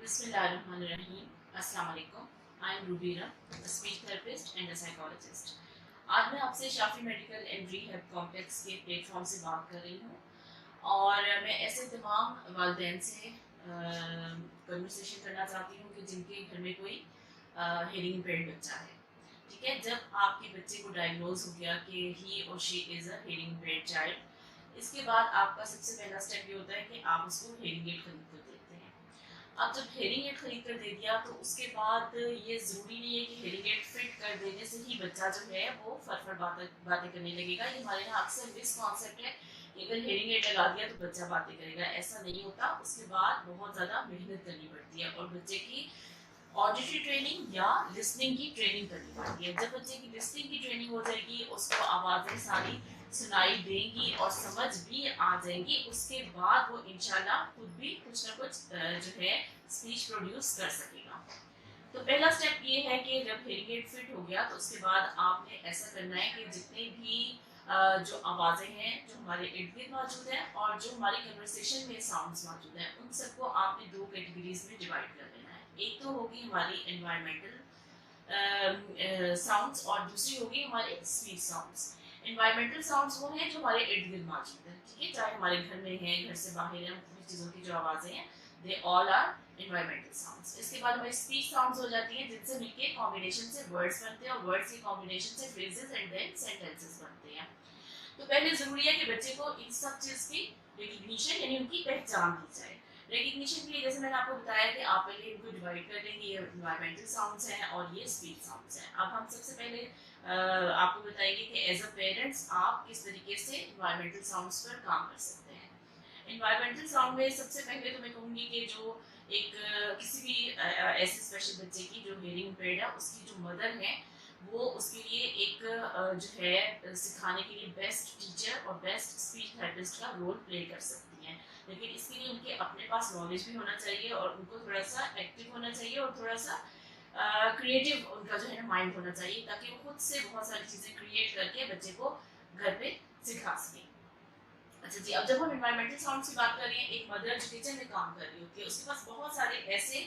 बिस्मिल्लाहिर्रहमानिर्रहीम। अस्सलाम वालेकुम। I am Rubira, a speech therapist and a psychologist। आज मैं आपसे Shafi medical and rehab complex के प्लेटफॉर्म से बात कर रही हूँ और मैं ऐसे तमाम वालिदैन से कन्वर्सेशन करना चाहती हूँ कि जिनके घर में कोई हेयरिंग इम्पेयर्ड बच्चा है। ठीक है, जब आपके बच्चे को डायग्नोज हो गया कि ही और she is a hearing impaired child, इसके बाद आपका सबसे पहला स्टेप ये होता है कि आप उसको हेयरिंग एड खरीद कर देते हैं। अब जब हेयरिंग एड खरीद कर दे दिया तो उसके बाद ये ज़रूरी नहीं है कि हेयरिंग एड फिट कर देने से ही बच्चा जो है वो फट बातें करने लगेगा। ये हमारे यहाँ अक्सर मिसकॉन्सेप्ट है कि अगर हेयरिंग एड लगा दिया तो बच्चा बातें करेगा। ऐसा नहीं होता, उसके बाद बहुत ज़्यादा मेहनत करनी पड़ती है और बच्चे की ऑडिटरी ट्रेनिंग या लिसनिंग की ट्रेनिंग करनी पड़ती है। जब बच्चे की लिसनिंग की ट्रेनिंग हो जाएगी, उसको आवाज़ें सारी सुनाई देंगी और समझ भी आ जाएंगी, उसके बाद वो इंशाल्लाह खुद भी कुछ ना कुछ जो है स्पीच प्रोड्यूस कर सकेगा। तो पहला स्टेप ये है कि जब हेयरिंग एड फिट हो गया तो उसके बाद आपने ऐसा करना है कि जितने भी जो आवाज़ें हैं जो हमारे इर्द गिर्द मौजूद हैं और जो हमारी कन्वर्सेशन में साउंड्स मौजूद हैं, उन सबको आपने दो कैटेगरीज में डिवाइड कर देना है। एक तो होगी हमारी एनवायरमेंटल साउंड्स और दूसरी होगी हमारे स्पीच साउंड्स। एनवायरमेंटल साउंड्स वो हैं जो हमारे इर्द गिर्द मौजूद हैं, ठीक है, चाहे हमारे घर में हैं, घर से बाहर हैं, मुख्तलिफ चीज़ों की जो आवाज़ें हैं, they all are environmental sounds. इसके बाद हमारी स्पीच साउंड्स हो जाती हैं जिनसे मिलके कॉम्बिनेशन से वर्ड्स बनते हैं और वर्ड्स की कॉम्बिनेशन से फ्रेजेस एंड देन सेंटेंसेस बनते हैं। तो पहले ज़रूरी है कि बच्चे को इन सब चीज़ की रिकग्निशन यानी उनकी पहचान दी जाए। रिकग्निशन के लिए जैसे मैंने आपको बताया कि आप पहले इनको डिवाइड कर लेंगे, ये एनवायरमेंटल साउंड्स हैं और ये स्पीच साउंड्स हैं। अब हम सबसे पहले आपको बताएंगे कि एज अ पेरेंट्स आप किस तरीके से एनवायरमेंटल साउंड्स पर काम कर सकते हैं। एनवायरमेंटल साउंड में सबसे पहले तो मैं कहूँगी कि जो एक किसी भी ऐसे स्पेशल बच्चे की जो हेयरिंग इम्पेयर्ड है, उसकी जो मदर है वो उसके लिए एक जो है सिखाने के लिए बेस्ट टीचर और बेस्ट स्पीच थेरेपिस्ट का रोल प्ले कर सकती हैं। लेकिन इसके लिए उनके अपने पास नॉलेज भी होना चाहिए और उनको थोड़ा सा एक्टिव होना चाहिए और थोड़ा सा क्रिएटिव उनका जो है माइंड होना चाहिए, ताकि वो खुद से बहुत सारी चीज़ें क्रिएट करके बच्चे को घर पे सिखा सकें। अच्छा जी, अब जब हम एनवायरमेंटल साउंड्स की बात कर रही हैं, एक मदर जो किचन में काम कर रही होती है उसके पास बहुत सारे ऐसे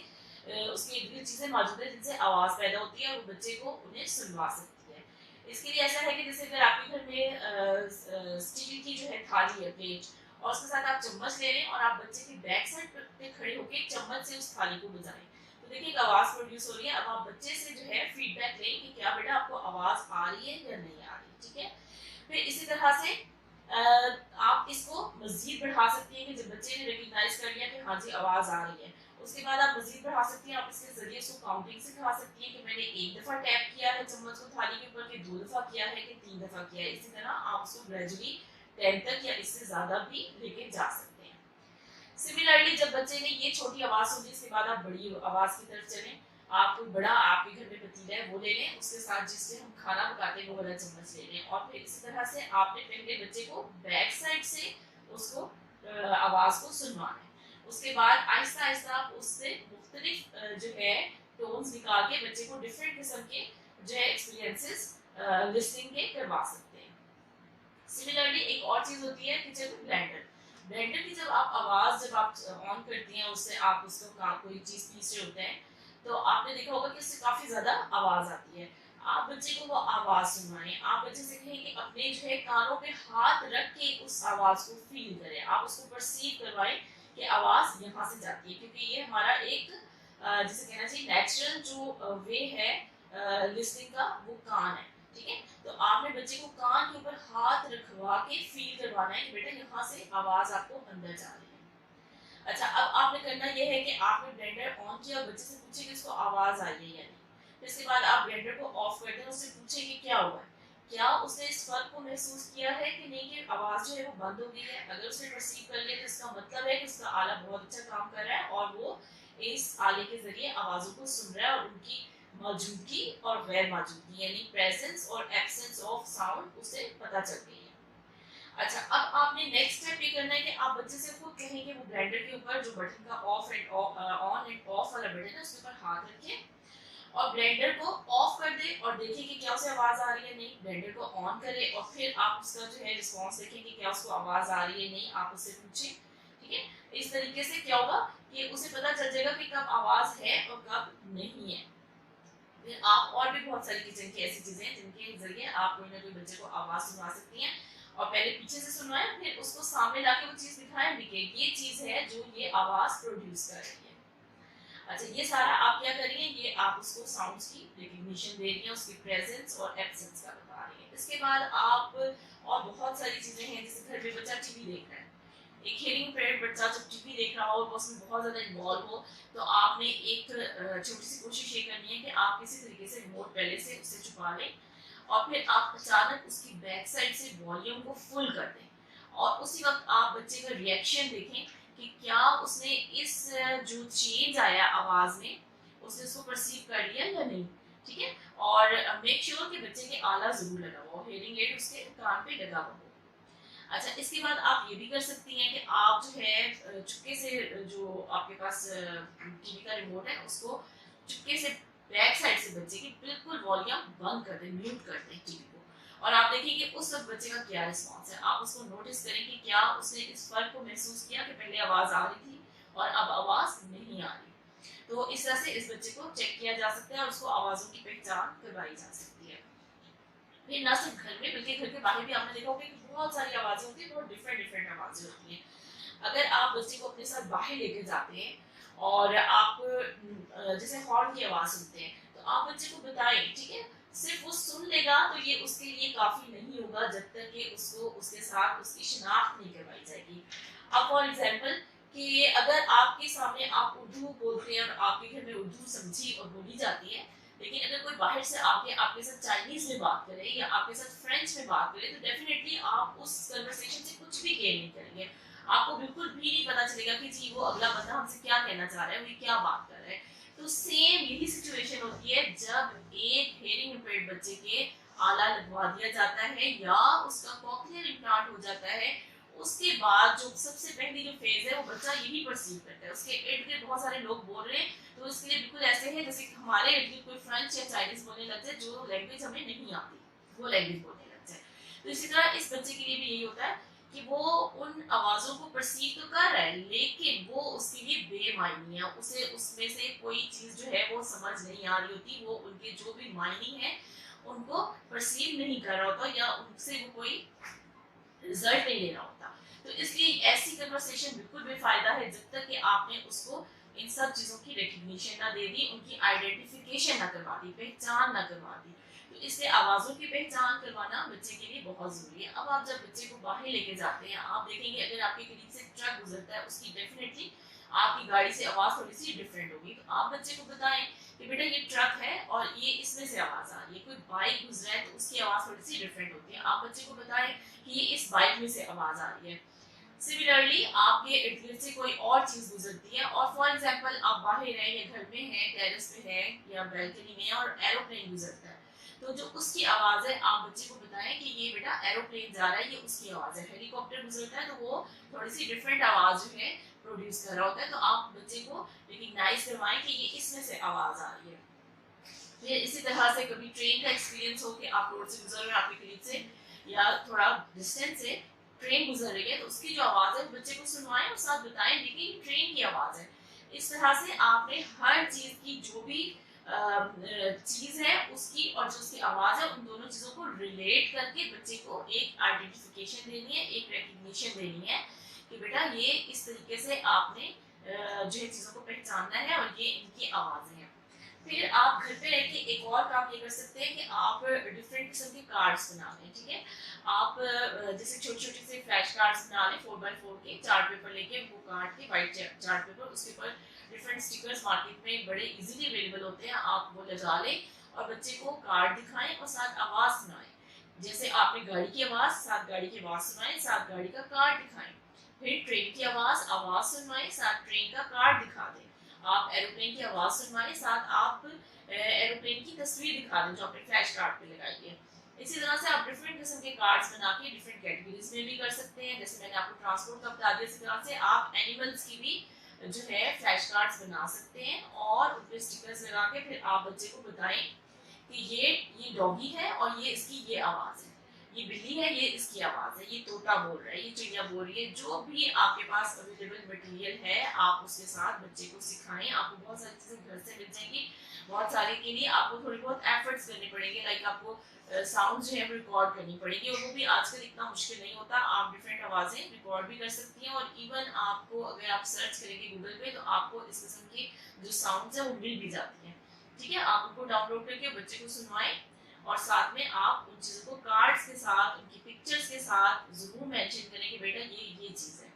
उसके इर्द गिर्द चीज़ें मौजूद है जिनसे आवाज़ पैदा होती है और वो बच्चे को उन्हें सुनवा सकती है। इसके लिए ऐसा है कि जैसे अगर आपके घर में स्टील की जो है थाली है, प्लेट, और उसके साथ आप चम्मच ले लें और आप बच्चे की बैक साइड पे खड़े होकर चम्मच से उस थाली को बजाएं, तो देखिए एक आवाज़ प्रोड्यूस हो रही है। अब आप बच्चे से जो है फीडबैक लें कि क्या बेटा आपको आवाज़ आ रही है या नहीं आ रही, ठीक है। फिर इसी तरह से आप इसको मजीद बढ़ा सकती हैं कि जब बच्चे ने रिकग्नाइज कर लिया कि हाँ जी आवाज़ आ रही है, उसके बाद आप मजीद बढ़ा सकती हैं। आप इसके जरिए उसको काउंटिंग सिखा सकती हैं कि मैंने एक दफ़ा टैप किया है चम्मच को थाली के ऊपर, कि 2 दफ़ा किया है, कि 3 दफ़ा किया है। इसी तरह आप उसको ग्रेजुअली 10 तक या इससे ज़्यादा भी लेके जा सकते हैं। सिमिलरली जब बच्चे ने ये छोटी आवाज़ सुनी, इसके बाद आप बड़ी आवाज़ की तरफ चलें। आप कोई बड़ा आपके घर में पतीला है वो ले लें, उसके साथ जिससे हम खाना पकाते हैं वो वाला चम्मच ले लें और फिर इसी तरह से आपने पहले बच्चे को बैक साइड से उसको आवाज़ को सुनवाना है। उसके बाद आहिस्ता आहिस्ता आप उससे मुख्तलिफ जो है टोन्स निकाल के बच्चे को डिफरेंट किस्म के जो है एक्सपीरियंसेस लिसनिंग के करवा सकते हैं। सिमिलरली एक और चीज़ होती है किचन में ब्लेंडर। ब्लेंडर की जब आप आवाज़ जब आप ऑन करती हैं, उससे आप उसको कोई चीज़ पीस रहे होते हैं, तो आपने देखा होगा कि उससे काफ़ी ज़्यादा आवाज़ आती है। आप बच्चे को वो आवाज़ सुनवाएं। आप बच्चे से कहें कि अपने जो है कानों पे हाथ रख के उस आवाज़ को फील करें, आप उसको परसीव करवाएं कि आवाज़ यहाँ से जाती है, क्योंकि ये हमारा एक जिसे कहना चाहिए नेचुरल जो वे है लिसनिंग का, वो कान है, ठीक है। तो आपने बच्चे को कान के ऊपर हाथ रखवा के फील करवाना है कि बेटा यहाँ से आवाज़ आपको अंदर जा रही है। अच्छा, अब आपने करना यह है कि आपने ब्लेंडर ऑन किया, बच्चे से पूछे कि इसको आवाज़ आई है या नहीं। फिर इसके बाद आप ब्लेंडर को ऑफ कर दें, उससे पूछे कि क्या हुआ है, क्या उसने इस फर्क को महसूस किया है कि नहीं कि आवाज़ जो है वो बंद हो गई है। अगर उसने परसीव कर लिया तो इसका मतलब है कि उसका आला बहुत अच्छा काम कर रहा है और वो इस आले के जरिए आवाज़ों को सुन रहा है और उनकी मौजूदगी और गैर मौजूदगी यानी प्रेजेंस और एब्सेंस ऑफ साउंड उसे पता चल गई है। अच्छा, अब आपने नेक्स्ट स्टेप ये करना है कि आप बच्चे से खुद कहें कि वो ब्लेंडर के ऊपर जो बटन का of and on end of वाला बटन है उसके ऊपर हाथ रखें और ब्लेंडर को ऑफ कर दे और देखिए कि क्या उसे आवाज़ आ रही है नहीं। ब्लेंडर को ऑन करें और फिर आप उसका जो है रिस्पॉन्स देखें कि क्या उसको आवाज़ आ रही है नहीं, आप उससे पूछें, ठीक ठीक है। इस तरीके से क्या होगा कि उसे पता चल जाएगा कि कब आवाज है और कब नहीं है। फिर आप और भी बहुत सारी किचन की ऐसी चीजें हैं जिनके जरिए आप कोई ना कोई बच्चे को आवाज सुना सकती हैं, और पहले पीछे से सुनवाएं, फिर उसको सामने लाके वो चीज दिखाएं भी कि ये चीज है जो ये आवाज प्रोड्यूस कर रही है। अच्छा, ये सारा आप क्या कर रही हैं, ये आप उसको साउंड्स की रिकग्निशन दे रही हैं, उसकी प्रेजेंस और एब्सेंस का बता रही हैं। इसके बाद आप और बहुत सारी चीजें हैं, जैसे घर में बच्चा टीवी देख रहा है, एक हियरिंग इम्पेयर्ड बच्चा जब टीवी देख रहा हो और उसमें बहुत ज्यादा इन्वॉल्व हो, तो आपने एक छोटी सी कोशिश ये करनी है कि आप किसी तरीके से रिमोट पहले से उससे छुपा लें, और फिर आप अचानक उसकी बैक साइड से वॉल्यूम को फुल कर दें, और उसी वक्त आप बच्चे का रिएक्शन देखें कि क्या उसने इस जो चेंज आया आवाज में उसने उसको परसीव कर लिया या नहीं, ठीक है। और मेक श्योर कि बच्चे के आला जरूर लगा हुआ हो, हियरिंग एड उसके कान पे लगा हुआ हो। अच्छा, इसके बाद आप ये भी कर सकती हैं कि आप जो है चुपके से जो आपके पास टीवी का रिमोट है उसको चुपके से बैक साइड से बच्चे की बिल्कुल वॉल्यूम बंद कर दें, म्यूट कर दें टीवी को, और आप देखिए कि उस वक्त बच्चे का क्या रिस्पॉन्स है। आप उसको नोटिस करें कि क्या उसने इस फर्क को महसूस किया कि पहले आवाज आ रही थी और अब आवाज नहीं आ रही। तो इस तरह से इस बच्चे को चेक किया जा सकता है और उसको आवाजों की पहचान करवाई जा सकती है। फिर न सिर्फ घर में बल्कि घर के बाहर भी आपने देखा होगा कि बहुत सारी आवाजें होती हैं, बहुत डिफरेंट डिफरेंट आवाजें होती हैं। अगर आप बच्चे को अपने साथ बाहर लेके जाते हैं और आप जैसे हॉर्न की आवाज सुनते हैं, तो आप बच्चे को बताएं, ठीक है। सिर्फ वो सुन लेगा तो ये उसके लिए काफी नहीं होगा जब तक कि उसको उसके साथ उसकी शिनाख्त नहीं करवाई जाएगी। अब फॉर एग्जाम्पल कि अगर आपके सामने आप उर्दू बोलते हैं और आपके घर में उर्दू समझी और बोली जाती है, लेकिन अगर कोई बाहर से आके आपके साथ चाइनीज में बात करे या आपके साथ फ्रेंच में बात करे, तो डेफिनेटली आप उस कन्वर्सेशन से कुछ भी गेन नहीं करेंगे। आपको बिल्कुल भी नहीं पता चलेगा कि जी वो अगला बंदा हमसे क्या कहना चाह रहा है, वो क्या बात कर रहा है। तो सेम यही सिचुएशन होती है जब एक हियरिंग इम्पेयर्ड बच्चे के आला लगवा दिया जाता है या उसका कॉक्लियर इम्प्लांट हो जाता है। उसके बाद जो सबसे पहली जो फेज है वो बच्चा यही परसीव करता है, उसके इर्द गिर्द बहुत सारे लोग बोल रहे हैं, तो इसके लिए बिल्कुल ऐसे है जैसे हमारे इर्द गिर्द कोई फ्रेंच या चाइनीज बोलने लग जाए, जो लैंग्वेज हमें नहीं आती वो लैंग्वेज बोलने लग जाए। तो इसी तरह इस बच्चे के लिए भी यही होता है कि वो उन आवाजों को परसीव तो कर रहा है, लेकिन वो उसके लिए बेमायनी है, उसे उसमें से कोई चीज जो है वो समझ नहीं आ रही होती, वो उनके जो भी मायनी है उनको परसीव नहीं कर रहा होता या उनसे वो कोई रिजल्ट नहीं ले रहा होता। तो इसलिए ऐसी कन्वर्सेशन बिल्कुल बेफायदा है जब तक कि आपने उसको इन सब चीजों की रिकग्निशन ना दे दी, उनकी आइडेंटिफिकेशन ना करवा दी, पहचान ना करवा दी। तो इससे आवाजों की पहचान करवाना बच्चे के लिए बहुत जरूरी है। अब आप जब बच्चे को बाहर लेके जाते हैं, आप देखेंगे अगर आपके करीब से ट्रक गुजरता है, उसकी डेफिनेटली आपकी गाड़ी से आवाज थोड़ी सी डिफरेंट होगी, तो आप बच्चे को बताएं कि बेटा ये ट्रक है और ये इसमें से आवाज आ रही है। कोई बाइक गुजरा है तो उसकी आवाज थोड़ी सी डिफरेंट होती है, आप बच्चे को बताएं कि ये इस बाइक में से आवाज आ रही है। सिमिलरली आपके इर्द गिर्द से कोई और चीज गुजरती है और फॉर एग्जांपल आप बाहर हैं या घर में हैं, टेरेस पे हैं या बैल्कनी में और एरोप्लेन गुजरता है, तो जो उसकी आवाज है आप बच्चे को बताएं कि ये बेटा एरोप्लेन जा रहा है, ये उसकी आवाज है। हेलीकॉप्टर गुजरता है तो वो थोड़ी सी डिफरेंट आवाज जो है प्रोड्यूस कर रहा होता है, तो आप बच्चे को रिकग्नाइज करवाएं कि ये इसमें से आवाज आ रही है। फिर इसी तरह से कभी ट्रेन का एक्सपीरियंस हो कि आप रोड से गुजर रहे हैं, आपके करीब से या थोड़ा डिस्टेंस से ट्रेन गुजर रही है, तो उसकी जो आवाज है बच्चे को सुनवाएं और साथ बताएं देखिए ट्रेन की आवाज है। इस तरह से आपने हर चीज की जो भी चीज है उसकी और जो उसकी आवाज है उन दोनों चीजों को रिलेट करके बच्चे को एक आइडेंटिफिकेशन देनी है, एक रिकग्निशन देनी है कि बेटा ये इस तरीके से आपने जो है चीजों को पहचानना है और ये इनकी आवाजें हैं। फिर आप घर पे रह के एक और काम ये कर सकते हैं कि आप डिफरेंट किस्म के कार्ड्स बना लें, ठीक है। आप जैसे छोटे छोटे से फ्लैश कार्ड्स बना लें 4x4 के, चार्ट पेपर लेके वो काट के व्हाइट चार्ट पेपर, उसके ऊपर डिफरेंट स्टिकर्स मार्केट में बड़े इजीली अवेलेबल होते हैं, आप वो लगा लें और बच्चे को कार्ड दिखाएं और साथ आवाज सुनाएं। जैसे आपने गाड़ी की आवाज, साथ गाड़ी की आवाज सुनाएं, साथ गाड़ी का कार्ड दिखाएं। फिर ट्रेन की आवाज सुनवाएं, साथ ट्रेन का कार्ड दिखा दें। आप एरोप्लेन की आवाज सुनवाएं, साथ आप एरोप्लेन की तस्वीर दिखा दें जो आपने फ्लैश कार्ड पे लगाई है। इसी तरह से आप डिफरेंट किस्म के कार्ड्स बना के डिफरेंट कैटेगरीज में भी कर सकते हैं। जैसे मैंने आपको ट्रांसपोर्ट का बता दिया, इसी तरह से आप एनिमल्स की भी जो है फ्लैश कार्ड्स बना सकते हैं और उन पे स्टिकर्स लगा के फिर आप बच्चे को बताएं कि ये डॉगी है और ये इसकी ये आवाज है, ये बिल्ली है, ये इसकी आवाज़ है, ये तोता बोल रहा है, ये चिड़िया बोल रही है। जो भी आपके पास अवेलेबल मटेरियल है आप उसके साथ बच्चे को सिखाएं। आपको बहुत सारी चीज़ें घर से मिल जाएंगी। बहुत सारे के लिए आपको थोड़ी बहुत एफर्ट्स करने पड़ेंगे, लाइक आपको साउंड जो है रिकॉर्ड करनी पड़ेगी, और वो भी आजकल इतना मुश्किल नहीं होता। आप डिफरेंट आवाज़ें रिकॉर्ड भी कर सकती हैं, और इवन आपको अगर आप सर्च करेंगे गूगल पे तो आपको इस किस्म की जो साउंड्स है वो मिल भी जाती हैं। ठीक है, आप उनको डाउनलोड करके बच्चे को सुनवाएं, और साथ में आप उन चीज़ों को कार्ड्स के साथ, उनकी पिक्चर्स के साथ जरूर मेंशन करें कि बेटा ये चीज़ है।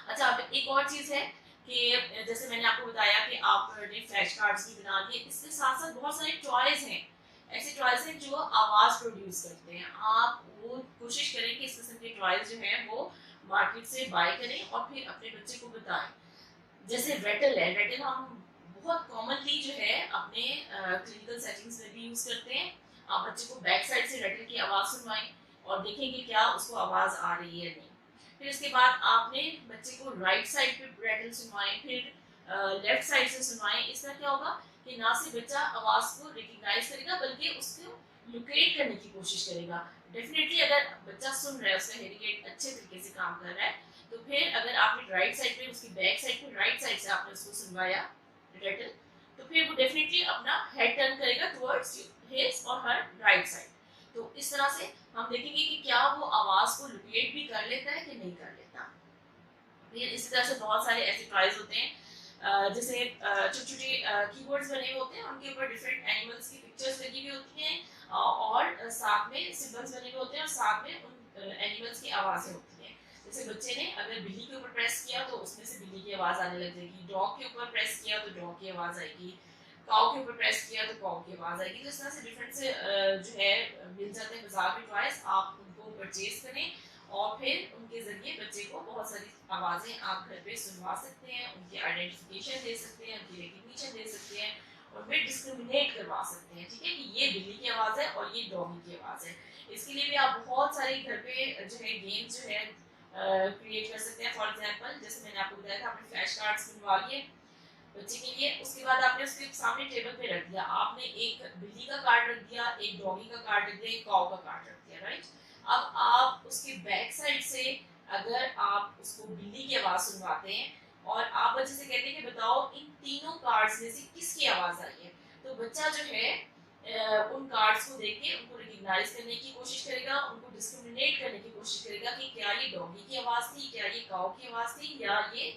अच्छा, अब एक और चीज़ है कि जैसे मैंने आपको बताया कि आपने फ्लैश कार्ड्स भी बना दिए, इसके साथ साथ बहुत सारे टॉयज हैं, ऐसे टॉयज हैं जो आवाज़ प्रोड्यूस करते हैं। आप वो कोशिश करें कि इस किस्म के टॉयज जो हैं वो मार्केट से बाय करें और फिर अपने बच्चे को बताएं। जैसे रेटल है, रेटल हम बहुत कॉमनली जो है अपने क्लिनिकल सेटिंग्स में भी यूज़ करते हैं। आप बच्चे को बैक साइड से रेटल की आवाज़ सुनवाएं और देखें कि क्या उसको आवाज़ आ रही है नहीं। फिर इसके बाद आपने बच्चे को राइट साइड पे रेटल सुनवाएं, फिर लेफ्ट साइड से सुनवाएं। इसका क्या होगा कि ना सिर्फ बच्चा आवाज़ को रिकग्नाइज करेगा बल्कि उसको लोकेट करने की कोशिश करेगा। डेफिनेटली अगर बच्चा सुन रहा है, उसका हेयरिंग एड अच्छे तरीके से काम कर रहा है, तो फिर अगर आपने राइट साइड पे उसकी बैक साइड पे राइट साइड से आपने उसको सुनवाया रेटल, तो फिर वो डेफिनेटली अपना हेड टर्न करेगा टुवर्ड्स हिज और हर राइट साइड। तो इस तरह से हम देखेंगे कि क्या वो आवाज़ को लोकेट भी कर लेता है कि नहीं कर लेता। फिर इसी तरह से बहुत सारे ऐसे टॉयज होते हैं, जैसे छोटे छोटे कीवर्ड्स बने हुए होते हैं, उनके ऊपर डिफरेंट एनिमल्स की पिक्चर्स लगी हुई होती हैं, और साथ में सिंबल्स बने हुए होते हैं, और साथ में उन एनिमल्स की आवाज़ें होती हैं। जैसे बच्चे ने अगर बिल्ली के ऊपर प्रेस किया तो उसमें से बिल्ली की आवाज़ आने लग जाएगी, डॉग के ऊपर प्रेस किया तो डॉग की आवाज़ आएगी, काऊ के ऊपर प्रेस किया तो काऊ की आवाज़ आएगी। तो इस तरह से डिफरेंट से जो है मिल जाते हैं बाजार में टॉयज। आप उनको परचेज करें और फिर उनके ज़रिए बच्चे को बहुत सारी आवाज़ें आप घर पे सुनवा सकते हैं, उनकी आइडेंटिफिकेशन दे सकते हैं, उनकी रिकग्निशन दे सकते हैं, उनमें डिस्क्रिमिनेट करवा सकते हैं। ठीक है, कि ये बिल्ली की आवाज़ है और ये डॉगी की आवाज़ है। इसके लिए भी आप बहुत सारे घर पे जो है गेम्स जो है क्रिएट कर सकते हैं। फॉर एग्जांपल जैसे मैंने आपको बताया था, आपने फ्लैश कार्ड्स बनवा लिए बच्चे के लिए, उसके बाद आपने उसके सामने टेबल पे रख दिया, आपने एक बिल्ली का कार्ड रख दिया, एक डॉगी का कार्ड रख दिया, एक काऊ का कार्ड रख दिया, राइट। अब आप उसके बैक साइड से अगर आप उसको बिल्ली की आवाज़ सुनवाते हैं और आप बच्चे से कहते हैं कि बताओ इन तीनों कार्ड्स में से किसकी आवाज़ आई है, तो बच्चा जो है उन कार्ड्स को देख के उनको रिकग्नाइज करने की कोशिश करेगा, उनको डिस्क्रिमिनेट करने की कोशिश करेगा कि क्या ये डॉगी की आवाज़ थी, क्या ये काऊ की आवाज़ थी, या ये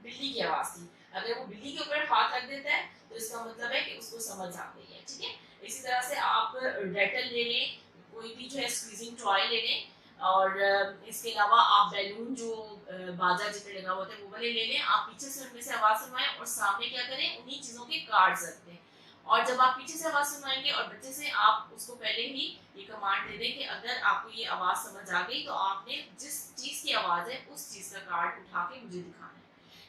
बिल्ली की आवाज़ थी। अगर वो बिल्ली के ऊपर हाथ रख देता है तो इसका मतलब है कि उसको समझ आ गई है। ठीक है, इसी तरह से आप रेटल ले लें, कोई भी जो है स्क्वीजिंग टॉय ले लें, और इसके अलावा आप बैलून जो बाजा जितने लगा होता है वो वाले ले लें। आप पीछे से उनमें से आवाज़ सुनवाएं और सामने क्या करें, उन्हीं चीज़ों के कार्ड्स रख दें। और जब आप पीछे से आवाज़ सुनवाएंगे और बच्चे से आप उसको पहले ही ये कमांड दे दें कि अगर आपको ये आवाज़ समझ आ गई तो आपने जिस चीज़ की आवाज़ है उस चीज़ का कार्ड उठा के मुझे दिखाना है।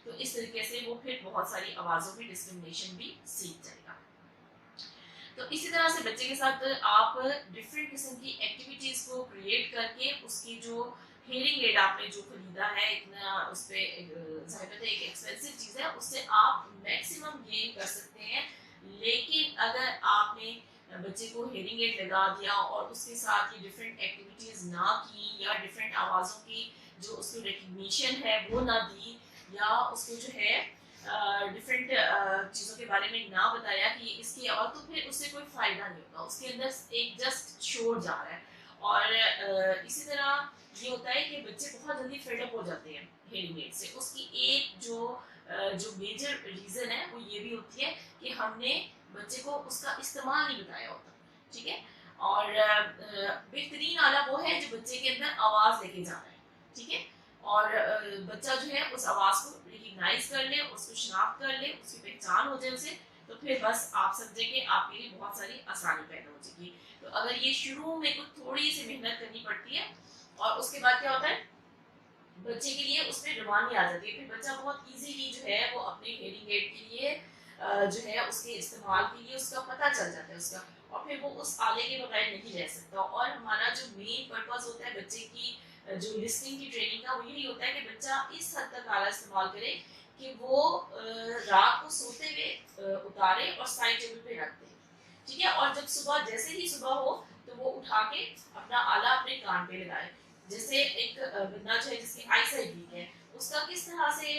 तो इस तरीके से वो फिर बहुत सारी आवाज़ों की डिस्क्रिमिनेशन भी सीख जाएगा। तो इसी तरह से बच्चे के साथ आप डिफरेंट किस्म की एक्टिविटीज़ को क्रिएट करके उसकी जो हियरिंग एड आपने जो खरीदा है, इतना उस पर ज़ाहिर है एक एक्सपेंसिव चीज़ है, उससे आप मैक्सिमम गेन कर सकते हैं। लेकिन अगर आपने बच्चे को हियरिंग एड लगा दिया और उसके साथ ये डिफरेंट एक्टिविटीज़ ना की, या डिफरेंट आवाज़ों की जो उसकी रिकग्निशन है वो ना दी, या उसको जो है डिफरेंट चीज़ों के बारे में ना बताया कि इसकी आवाज़, तो फिर उससे कोई फ़ायदा नहीं होगा, उसके अंदर एक जस्ट शोर जा रहा है। और इसी तरह ये होता है कि बच्चे बहुत जल्दी फेडअप हो जाते हैं हेयरिंग एड से। उसकी एक जो मेजर रीज़न है वो ये भी होती है कि हमने बच्चे को उसका इस्तेमाल नहीं बताया होता। ठीक है, और बेहतरीन आला वो है जो बच्चे के अंदर आवाज़ लेके जा रहा है। ठीक है, और बच्चा जो है उस आवाज़ को रिकग्नाइज कर ले, उसको शनाख्त कर ले, उसकी पहचान हो जाए उसे, तो फिर बस आप समझेंगे आपके लिए बहुत सारी आसानी पैदा हो जाएगी। तो अगर ये शुरू में कुछ थोड़ी सी मेहनत करनी पड़ती है, और उसके बाद क्या होता है बच्चे के लिए उसमें रवानी आ जाती है, फिर बच्चा बहुत इजीली जो है वो अपने हियरिंग एड के लिए जो है उसके इस्तेमाल के लिए उसका पता चल जाता है उसका, और फिर वो उस आले के बगैर नहीं रह सकता। और हमारा जो मेन पर्पस होता है बच्चे की जो लिसनिंग की ट्रेनिंग का, वो यही होता है कि बच्चा इस हद तक आला इस्तेमाल करे कि वो रात को सोते हुए उतारे और साइड टेबल पे रख दे। ठीक है, और जब सुबह जैसे ही सुबह हो तो तो वो उठा के अपना आला अपने कान पे लगाए। जैसे एक बंदा जो है जिसकी आई साइट वीक है, उसका किस तरह से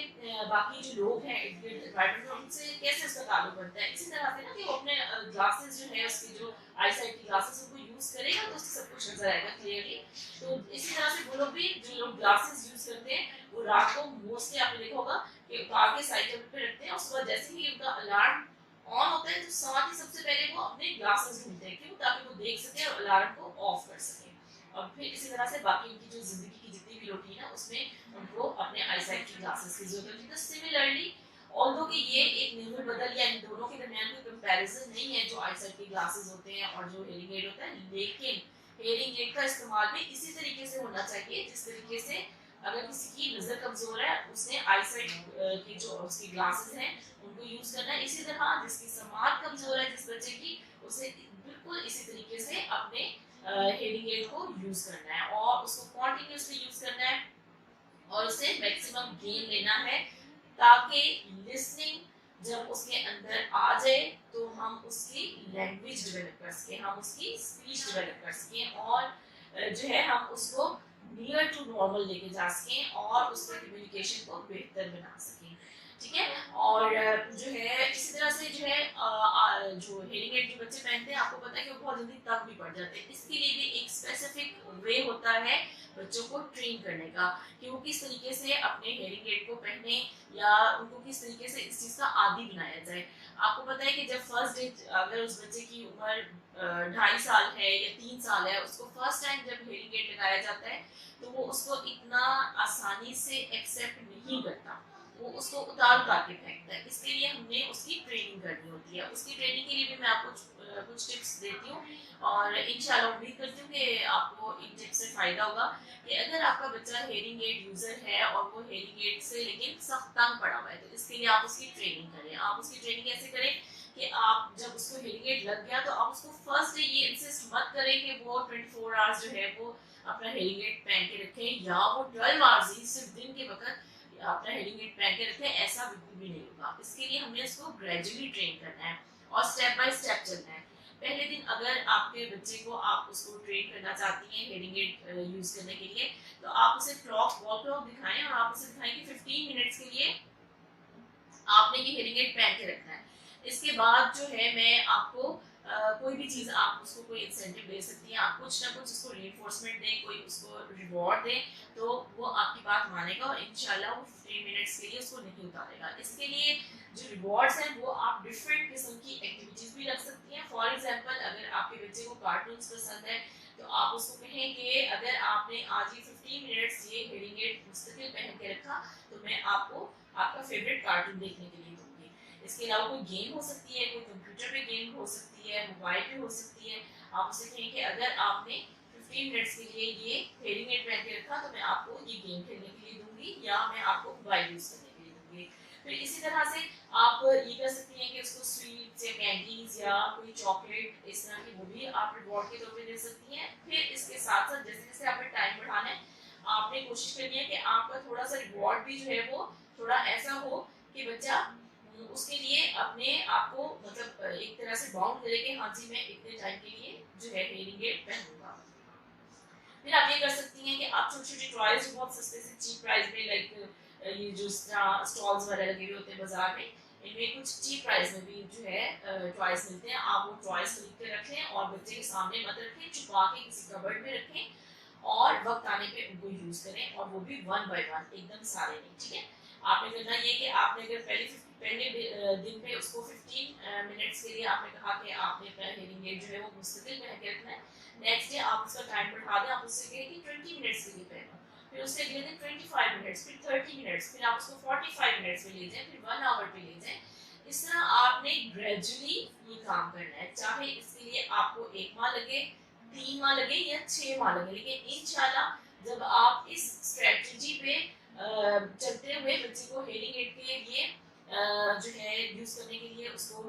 बाकी जो लोग हैं इर्द गिर्द एनवायरनमेंट में उनसे कैसे उसका ताल्लुक बनता है, इसी तरह से ना कि वो अपने ग्लासेस जो है उसकी जो आई साइट की ग्लासेस उनको यूज करेगा तो उससे सब कुछ नजर आएगा क्लियरली। तो इसी तरह से वो लोग भी जो लोग ग्लासेस यूज करते हैं वो रात को मोस्टली आपने देखा होगा कि कार के साइड टेबल पे रखते हैं, और सुबह जैसे ही उनका अलार्म ऑन होता है तो साथ ही सबसे पहले वो अपने ग्लासेस ढूंढते हैं, क्यों, ताकि वो देख सके और अलार्म को ऑफ कर सके। और फिर इसी तरह से बाकी उनकी जो जिंदगी की जितनी भी रूटीन है उसमें उनको अपने आईसाइट की ग्लासेस की जरूरत होती है। तो सिमिलरली ऑल्दो कि ये एक निर्भर बदल या इन दोनों के दरमियान कोई कंपैरिजन नहीं है जो आईसाइट के ग्लासेस होते हैं और जो हेयरिंग एड होता है, लेकिन हेयरिंग एड का इस्तेमाल भी इसी तरीके से होना चाहिए जिस तरीके से अगर किसी की नजर कमजोर है उसने आईसाइट की जो उसकी ग्लासेस हैं उनको यूज करना है। इसी तरह जिसकी समात कमजोर है जिस बच्चे की, उसे बिल्कुल इसी तरीके से अपने हेयरिंग एड को यूज करना है और उसको कॉन्टिन्यूसली यूज करना है और उसे मैक्सिमम गेन लेना है, ताकि लिसनिंग जब उसके अंदर आ जाए तो हम उसकी लैंग्वेज डेवलप कर सकें, हम उसकी स्पीच डेवलप कर सकें और जो है हम उसको नियर टू नॉर्मल लेके जा सकें और उसके कम्युनिकेशन को बेहतर बना सकें। ठीक है, और जो है इसी तरह से जो है जो हेयरिंग एड जो बच्चे पहनते हैं आपको पता है कि वो बहुत जल्दी तंग भी पड़ जाते हैं। इसके लिए भी एक स्पेसिफिक वे होता है बच्चों को ट्रेन करने का कि वो किस तरीके से अपने हेयरिंग एड को पहने या उनको किस तरीके से इस चीज़ का आदी बनाया जाए। आपको पता है कि जब फर्स्ट डे अगर उस बच्चे की उम्र 2.5 साल है या 3 साल है, उसको फर्स्ट टाइम जब हेयरिंग एड लगाया जाता है तो वो उसको इतना आसानी से एक्सेप्ट नहीं करता, वो उसको उतार के फेंकता है। इसके लिए हमने उसकी ट्रेनिंग करनी होती है। उसकी ट्रेनिंग के लिए भी मैं आपको कुछ टिप्स देती हूँ और इंशाल्लाह उम्मीद करती हूँ कि आपको इन टिप्स से फायदा होगा कि अगर आपका बच्चा हेयरिंग एड यूजर है और वो हेयरिंग एड से लेकिन सख्त तंग पड़ा हुआ है तो इसके लिए आप उसकी ट्रेनिंग करें। आप उसकी ट्रेनिंग कैसे करें कि आप जब उसको हेयरिंग एड लग गया तो आप उसको फर्स्ट डे ये इंसिस्ट मत करें कि वो 24 आवर्स जो है वो अपना हेयरिंग एड पहन के रखें या वो 12 आवर्स ही सिर्फ दिन के वक्त अपना हेयरिंग एड पहन के रखें, ऐसा बिल्कुल भी नहीं होगा। इसके लिए हमने इसको ग्रेजुअली ट्रेन करना है और स्टेप बाय स्टेप चलना है। पहले दिन अगर आपके बच्चे को आप उसको ट्रेन करना चाहती हैं हेयरिंग एड यूज करने के लिए तो आप उसे क्लॉक वॉल क्लॉक दिखाएं और आप उसे दिखाएं कि 15 मिनट्स के लिए आपने ये हेयरिंग एड पहन के रखना है। इसके बाद जो है मैं आपको कोई भी चीज़ आप उसको कोई इंसेंटिव दे सकती हैं, आप कुछ ना कुछ उसको रीइंफोर्समेंट दें, कोई उसको रिवॉर्ड दें तो वो आपकी बात मानेगा और इंशाल्लाह वो 15 मिनट्स के लिए उसको नहीं उतारेगा। इसके लिए जो रिवॉर्ड्स हैं वो आप डिफरेंट किस्म की एक्टिविटीज़ भी रख सकती हैं। फॉर एग्जांपल अगर आपके बच्चे को कार्टून्स पसंद है तो आप उसको कहें कि अगर आपने आज ये 15 मिनट्स ये हेयरिंग एड मुस्तकिल पहन के रखा तो मैं आपको आपका फेवरेट कार्टून देखने के लिए दूंगी। इसके अलावा कोई गेम हो सकती है, कोई कंप्यूटर पे गेम हो सकती है, मोबाइल पे हो सकती है। आप उसे कहें कि अगर आपने 15 मिनट्स के लिए ये हेयरिंग एड पहन के रखा तो मैं आपको ये गेम खेलने के लिए दूंगी या मैं आपको मोबाइल यूज करने के लिए दूंगी। फिर इसी तरह से आप ये कर सकती हैं कि उसको स्वीट्स या कैंडीज या कोई चॉकलेट इस तरह की वो भी आप रिवॉर्ड के तौर पे दे सकती हैं। फिर इसके साथ साथ जैसे जैसे आपने टाइम बढ़ाना है आपने कोशिश करनी है कि आपका थोड़ा सा रिवॉर्ड भी जो है वो थोड़ा ऐसा हो कि बच्चा उसके लिए अपने आप को मतलब एक तरह से बाउंड करे कि हाँ जी मैं इतने टाइम के लिए जो है हेयरिंग एड पहनूंगा। फिर आप ये कर सकती हैं कि आप छोटे छोटे टॉयज जो बहुत सस्ते से चीप प्राइस में लाइक ये जो स्टॉल्स वगैरह लगे हुए होते हैं बाजार में, इनमें कुछ चीप प्राइस में भी जो है टॉयज मिलते हैं। आप वो टॉयज खरीद के रखें और बच्चे के सामने मत रखें, छुपा के किसी कबर्ड में रखें और वक्त आने पे उनको यूज करें और वो भी 1 बाय 1, एकदम सारे नहीं। ठीक है, आपने करना ये कि आपने अगर पहले दिन पे उसको 15 मिनट्स के लिए आपने कहा कि आपने अपना हेयरिंग एड जो है वो मुस्तकिल पहन के रखना है। नेक्स्ट डे आप उसका टाइम बढ़ा दें, आप उससे कहें कि 20 मिनट्स के लिए पहनो, फिर उससे अगले दिन 25 मिनट्स, फिर 30 मिनट्स, फिर आप उसको 45 मिनट्स पे ले जाएं, फिर 1 आवर पे ले जाएं। इस तरह आपने ग्रेजुअली ये काम करना है, चाहे इसके लिए आपको 1 माह लगे, 3 माह लगे या 6 माह लगे, लेकिन इंशाल्लाह जब आप इस स्ट्रेटजी पे चलते हुए बच्चे को हेयरिंग एड के लिए जो है यूज करने के लिए उसको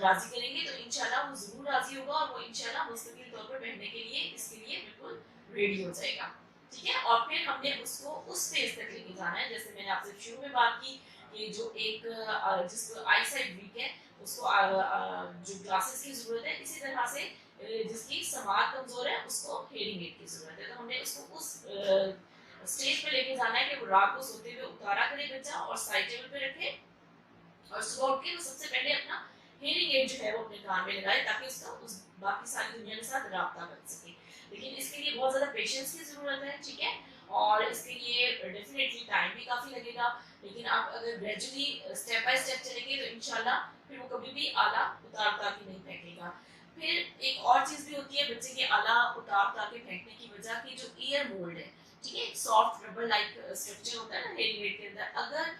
राजी करेंगे तो इंशाल्लाह वो जरूर राजी होगा और वो इंशाल्लाह मुस्तकिल तौर पर पहनने के लिए इसके लिए बिल्कुल रेडी हो जाएगा। ठीक है, और फिर हमने उसको उस स्टेज तक लेके जाना है जैसे मैंने आपसे शुरू में बात की कि जो एक जिसको आई साइट वीक है उसको जो ग्लासेस की जरूरत है, इसी तरह से जिसकी समात कमजोर है उसको हेयरिंग एड की जरूरत है। तो हमने उसको उस स्टेज पे लेके जाना है कि वो रात को सोते हुए उतारा करे बच्चा और साइड टेबल पे रखे, और सुबह उठ के वो सबसे पहले अपना हेयरिंग एड जो है वो अपने कान में लगाए ताकि उसका उस बाकी सारी दुनिया के साथ राब्ता बन सके। लेकिन इसके लिए बहुत ज़्यादा पेशेंस की ज़रूरत है, ठीक है, और इसके लिए डेफिनेटली टाइम भी काफ़ी लगेगा। लेकिन आप अगर ग्रेजुअली स्टेप बाय स्टेप चलेंगे तो इंशाल्लाह फिर वो कभी भी आला उतार उतार के नहीं फेंकेगा। फिर एक और चीज़ भी होती है बच्चे के आला उतार उतार के फेंकने की वजह की जो ईयर मोल्ड है, ठीक है, सॉफ्ट रबर लाइक स्ट्रक्चर होता है ना हेयरिंग एड के अंदर, अगर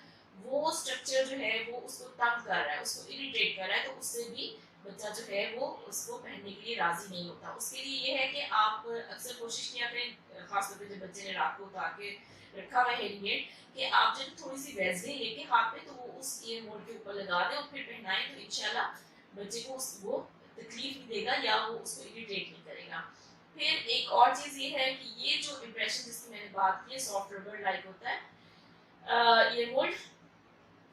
वो स्ट्रक्चर जो है वो उसको तंग कर रहा है, उसको इरिटेट कर रहा है, तो उससे भी बच्चा जो है वो उसको पहनने के लिए राजी नहीं होता। उसके लिए ये है कि आप अक्सर कोशिश किया करें, खासतौर पे जब बच्चे ने रात को उतार के रखा हुआ है हेयरिंग एड, कि आप जब थोड़ी सी वैसलीन लेके हाथ पे तो वो उस ईयर मोड के ऊपर लगा दें और फिर पहनाएं, तो इंशाल्लाह बच्चे को वो तकलीफ नहीं देगा या वो उसको इरिटेट नहीं करेगा। फिर एक और चीज़ ये है कि ये जो इम्प्रेशन जिसकी मैंने बात की है सॉफ्ट रबर लाइक होता है ईयर मोल्ड,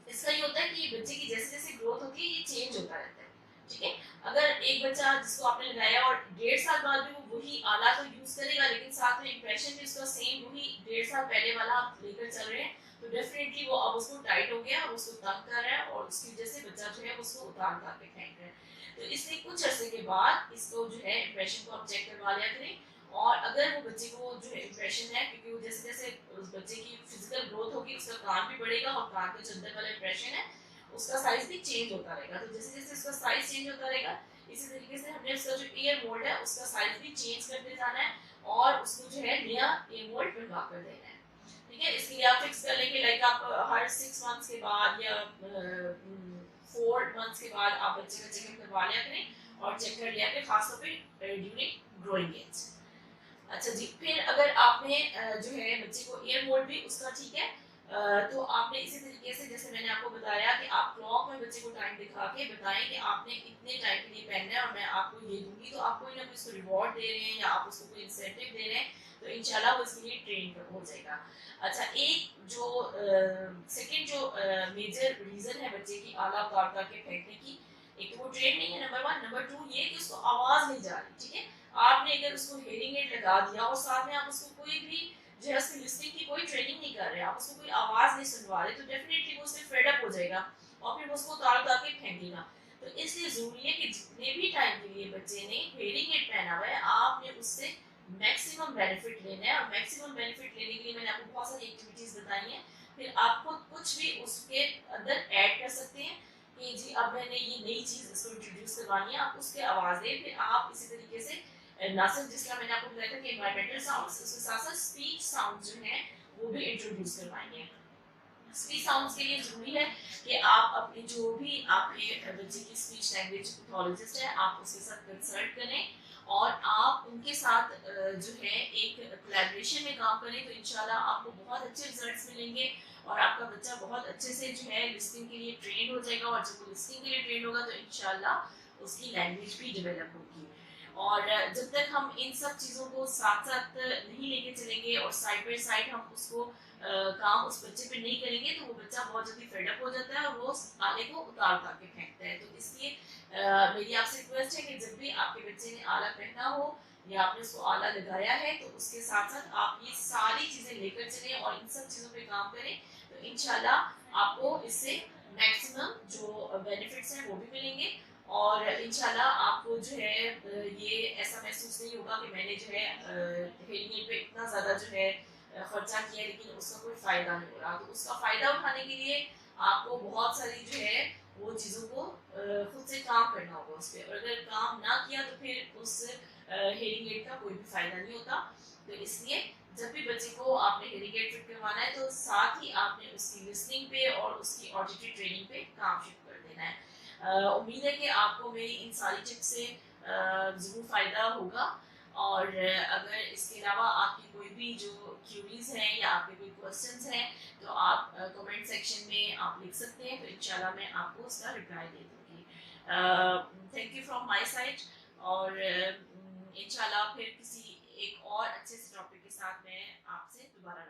इसका ये होता है कि बच्चे की जैसे जैसे ग्रोथ होती है ये चेंज होता रहता है, ठीक है। अगर एक बच्चा जिसको आपने लगाया और 1.5 साल बाद भी वो वही आला तो यूज करेगा, लेकिन साथ में इंप्रेशन भी उसका सेम वही 1.5 साल पहले वाला आप लेकर चल रहे हैं, तो डेफिनेटली वो अब उसको टाइट हो गया, उसको तंग कर रहा है और उसकी वजह से बच्चा जो है उसको उतार उतार के फेंक रहा है। तो इसलिए कुछ अरसे के बाद इसको जो है इंप्रेशन को आप चेक करवा लिया करें, और अगर वो बच्चे को जो है इंप्रेशन है, क्योंकि वो जैसे जैसे उस बच्चे की फिजिकल ग्रोथ होगी उसका कान भी बढ़ेगा और कान के जो अंदर वाला इंप्रेशन है उसका साइज भी चेंज होता रहेगा। तो जैसे जैसे उसका साइज चेंज होता रहेगा इसी तरीके से हमने उसका जो ईयर मोल्ड है उसका साइज भी चेंज करते जाना है और उसको जो है नया ईयर मोल्ड बनवा कर देना है, ठीक है। इसके लिए आप फिक्स कर लेंगे लाइक आप हर 6 मंथ्स के बाद या 4 मंथ्स के बाद आप बच्चे का चेकअप करवा लिया करें और चेक कर लिया करें, खासतौर पे ड्यूरिंग ग्रोइंग एज। अच्छा जी, फिर अगर आपने जो है बच्चे को ईयर मोल्ड भी उसका ठीक है, तो आपने इसी तरीके से जैसे मैंने आपको बताया कि आप क्लॉक में बच्चे को टाइम दिखा के बताएं कि आपने इतने टाइम के लिए पहनना है और मैं आपको ये दूंगी, तो आप कोई ना कोई उसको रिवॉर्ड दे रहे हैं या आप उसको कोई इंसेंटिव दे रहे हैं, तो इंशाल्लाह वो इसके लिए ट्रेन हो जाएगा। अच्छा, एक जो सेकंड जो मेजर रीजन है बच्चे की आला उतार उतार के फेंकने की, एक तो वो ट्रेन नहीं है, नंबर 1, नंबर 2 ये कि उसको आवाज नहीं जा रही, ठीक है। आपने अगर उसको हेयरिंग एड लगा दिया और साथ में आप उसको कोई भी जो है उसकी लिस्निंग की कोई ट्रेनिंग नहीं कर रहे, आप उसको कोई आवाज नहीं सुनवा रहे, तो डेफिनेटली वो उससे फेड अप हो जाएगा और फिर वो उसको उतार उतार के फेंकेगा। तो इसलिए जरूरी है कि जितने भी टाइम के लिए बच्चे ने हेयरिंग एड पहना हुआ है आपने उससे मैक्सिमम बेनिफिट लेना है, और मैक्सिमम बेनिफिट लेने के लिए मैंने आपको बहुत सारी एक्टिविटीज बताई हैं, फिर आप खुद कुछ भी उसके अंदर ऐड कर सकते हैं कि जी अब मैंने ये नई चीज इसको इंट्रोड्यूस करवानी है, आप उसके आवाज दें। फिर आप इसी तरीके से ना सिर्फ जिस तरह मैंने आपको बताया था कि एनवायरमेंटल साउंड्स, उसके साथ साथ स्पीच साउंड जो है वो भी इंट्रोड्यूस करवाएंगे। स्पीच साउंड्स के लिए जरूरी है कि आप अपनी जो भी आपके बच्चे की स्पीच लैंग्वेज पैथोलॉजिस्ट है आप उसके साथ कंसल्ट करें और आप उनके साथ जो है एक कोलैबोरेशन में काम करें, तो इंशाल्लाह आपको बहुत अच्छे रिजल्ट्स मिलेंगे और आपका बच्चा बहुत अच्छे से जो है लिस्निंग के लिए ट्रेन हो जाएगा, और जब वो लिस्निंग के लिए ट्रेन होगा तो इंशाल्लाह उसकी लैंग्वेज भी डेवलप होगी। और जब तक हम इन सब चीज़ों को साथ साथ नहीं लेके चलेंगे और साइड बाय साइड हम उसको काम उस बच्चे पे नहीं करेंगे, तो वो बच्चा बहुत जल्दी फेडअप हो जाता है और वो आले को उतार उतार के फेंकता है। तो इसलिए मेरी आपसे रिक्वेस्ट है कि जब भी आपके बच्चे ने आला पहना हो या आपने उसको आला लगाया है तो उसके साथ साथ आप ये सारी चीज़ें लेकर चलें और इन सब चीज़ों पे काम करें, तो इंशाल्लाह आपको इससे मैक्सिमम जो बेनिफिट्स हैं वो भी मिलेंगे और इंशाल्लाह आपको जो है ये ऐसा महसूस नहीं होगा कि मैंने जो है हेयरिंग एड पे इतना ज़्यादा जो है खर्चा किया लेकिन उसका कोई फ़ायदा नहीं हो रहा। तो उसका फ़ायदा उठाने के लिए आपको बहुत सारी जो है वो चीज़ों को खुद से काम करना होगा उस पर, और अगर काम ना किया तो फिर उस हेयरिंग एड का कोई भी फ़ायदा नहीं होता। तो इसलिए जब भी बच्चे को आपने हेयरिंग एड फिट करवाना है तो साथ ही आपने उसकी लिसनिंग पे और उसकी ऑडिटरी ट्रेनिंग पे काम शुरू कर देना है। उम्मीद है कि आपको मेरी इन सारी टिप्स से ज़रूर फ़ायदा होगा, और अगर इसके अलावा आपकी कोई भी जो क्यूरीज हैं या आपके कोई क्वेश्चंस हैं तो आप कमेंट सेक्शन में आप लिख सकते हैं, तो इंशाल्लाह मैं आपको उसका रिप्लाई दे दूँगी। Thank you from my side, और इंशाल्लाह फिर किसी एक और अच्छे से टॉपिक के साथ मैं आपसे दोबारा